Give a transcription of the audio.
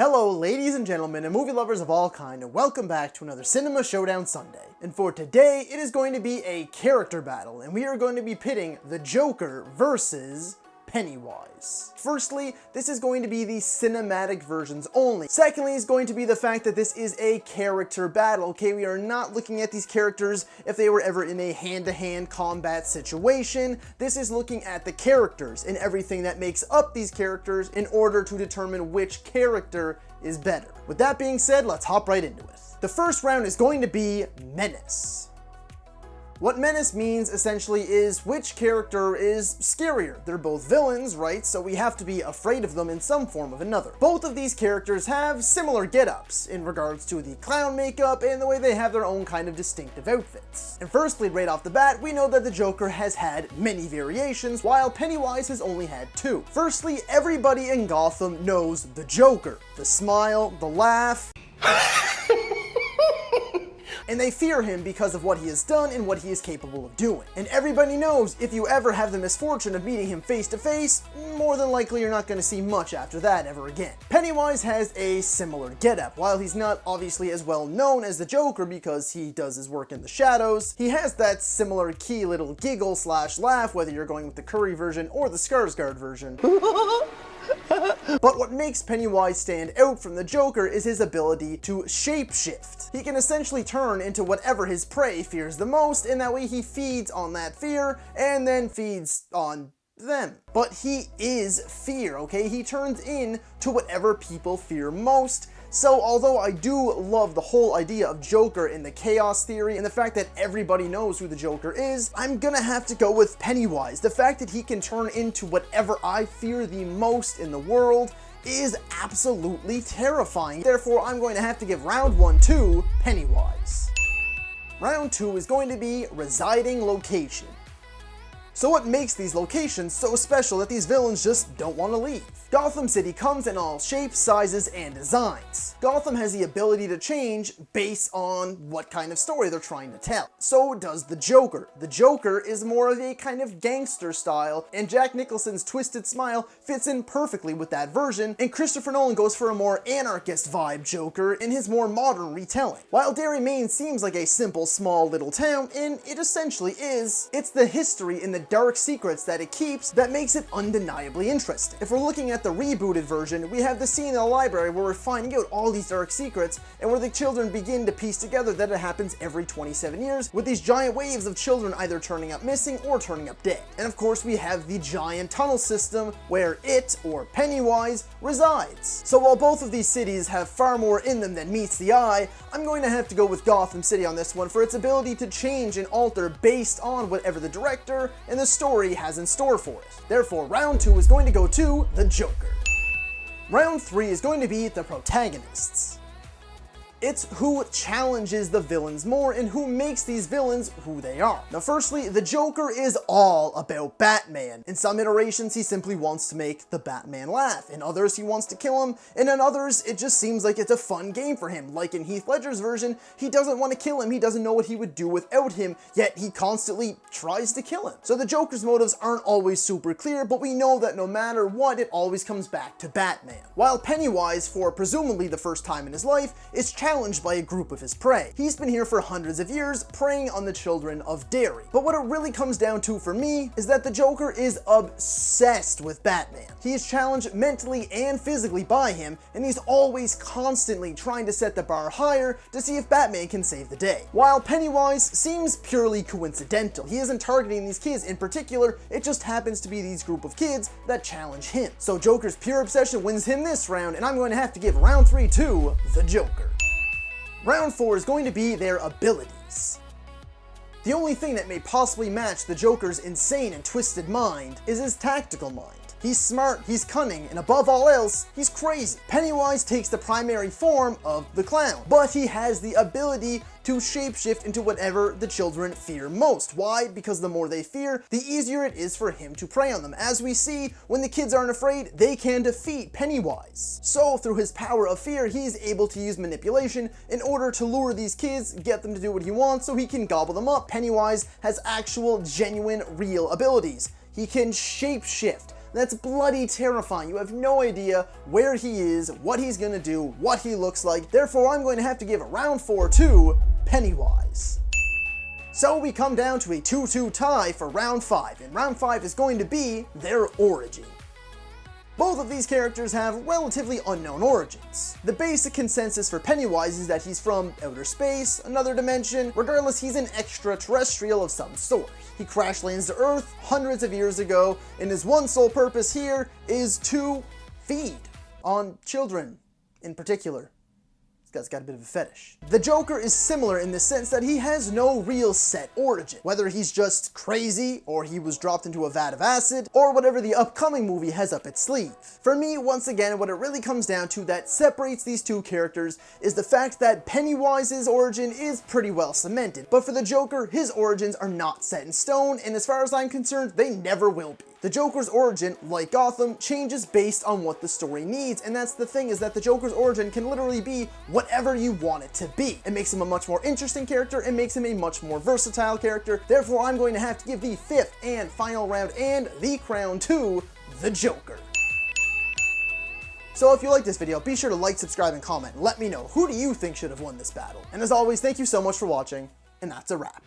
Hello ladies and gentlemen and movie lovers of all kind, and welcome back to another Cinema Showdown Sunday. And for today, it is going to be a character battle, and we are going to be pitting the Joker versus Pennywise. Firstly, this is going to be the cinematic versions only. Secondly, is going to be the fact that this is a character battle, okay? We are not looking at these characters if they were ever in a hand-to-hand combat situation. This is looking at the characters and everything that makes up these characters in order to determine which character is better. With that being said, let's hop right into it. The first round is going to be Menace. What menace means essentially is which character is scarier. They're both villains, right? So we have to be afraid of them in some form or another. Both of these characters have similar get-ups in regards to the clown makeup and the way they have their own kind of distinctive outfits. And firstly, right off the bat, we know that the Joker has had many variations, while Pennywise has only had two. Firstly, everybody in Gotham knows the Joker. The smile, the laugh. And they fear him because of what he has done and what he is capable of doing. And everybody knows if you ever have the misfortune of meeting him face to face, more than likely you're not going to see much after that ever again. Pennywise has a similar getup. While he's not obviously as well known as the Joker because he does his work in the shadows, he has that similar key little giggle slash laugh, whether you're going with the Curry version or the Skarsgård version. But what makes Pennywise stand out from the Joker is his ability to shapeshift. He can essentially turn into whatever his prey fears the most, and that way he feeds on that fear and then feeds on them. But he is fear, okay? He turns into whatever people fear most. So although I do love the whole idea of Joker and the chaos theory and the fact that everybody knows who the Joker is, I'm gonna have to go with Pennywise. The fact that he can turn into whatever I fear the most in the world is absolutely terrifying. Therefore, I'm going to have to give round one to Pennywise. Round two is going to be residing location. So what makes these locations so special that these villains just don't want to leave? Gotham City comes in all shapes, sizes, and designs. Gotham has the ability to change based on what kind of story they're trying to tell. So does the Joker. The Joker is more of a kind of gangster style, and Jack Nicholson's twisted smile fits in perfectly with that version, and Christopher Nolan goes for a more anarchist vibe Joker in his more modern retelling. While Derry, Maine seems like a simple, small little town, and it essentially is, it's the history and the dark secrets that it keeps that makes it undeniably interesting. If we're looking at the rebooted version, we have the scene in the library where we're finding out all these dark secrets and where the children begin to piece together that it happens every 27 years with these giant waves of children either turning up missing or turning up dead. And of course we have the giant tunnel system where it, or Pennywise, resides. So while both of these cities have far more in them than meets the eye, I'm going to have to go with Gotham City on this one for its ability to change and alter based on whatever the director and the story has in store for it. Therefore, round two is going to go to the Joker. Round three is going to be the protagonists. It's who challenges the villains more and who makes these villains who they are. Now firstly, the Joker is all about Batman. In some iterations, he simply wants to make the Batman laugh. In others, he wants to kill him. And in others, it just seems like it's a fun game for him. Like in Heath Ledger's version, he doesn't want to kill him. He doesn't know what he would do without him, yet he constantly tries to kill him. So the Joker's motives aren't always super clear, but we know that no matter what, it always comes back to Batman. While Pennywise, for presumably the first time in his life, is challenged by a group of his prey. He's been here for hundreds of years, preying on the children of Derry. But what it really comes down to for me is that the Joker is obsessed with Batman. He is challenged mentally and physically by him, and he's always constantly trying to set the bar higher to see if Batman can save the day. While Pennywise seems purely coincidental. He isn't targeting these kids in particular, it just happens to be these group of kids that challenge him. So Joker's pure obsession wins him this round, and I'm going to have to give round three to the Joker. Round four is going to be their abilities. The only thing that may possibly match the Joker's insane and twisted mind is his tactical mind. He's smart, he's cunning, and above all else, he's crazy. Pennywise takes the primary form of the clown, but he has the ability to shapeshift into whatever the children fear most. Why? Because the more they fear, the easier it is for him to prey on them. As we see, when the kids aren't afraid, they can defeat Pennywise. So through his power of fear, he's able to use manipulation in order to lure these kids, get them to do what he wants so he can gobble them up. Pennywise has actual, genuine, real abilities. He can shapeshift. That's bloody terrifying. You have no idea where he is, what he's gonna do, what he looks like. Therefore, I'm going to have to give round 4 to Pennywise. So we come down to a 2-2 tie for round 5, and round 5 is going to be their origin. Both of these characters have relatively unknown origins. The basic consensus for Pennywise is that he's from outer space, another dimension. Regardless, he's an extraterrestrial of some sort. He crash lands to Earth hundreds of years ago, and his one sole purpose here is to feed on children in particular. This guy's got a bit of a fetish. The Joker is similar in the sense that he has no real set origin. Whether he's just crazy, or he was dropped into a vat of acid, or whatever the upcoming movie has up its sleeve. For me, once again, what it really comes down to that separates these two characters is the fact that Pennywise's origin is pretty well cemented, but for the Joker, his origins are not set in stone, and as far as I'm concerned, they never will be. The Joker's origin, like Gotham, changes based on what the story needs, and that's the thing, is that the Joker's origin can literally be whatever you want it to be. It makes him a much more interesting character, it makes him a much more versatile character, therefore I'm going to have to give the 5th and final round and the crown to the Joker. So if you like this video, be sure to like, subscribe, and comment, and let me know, who do you think should have won this battle? And as always, thank you so much for watching, and that's a wrap.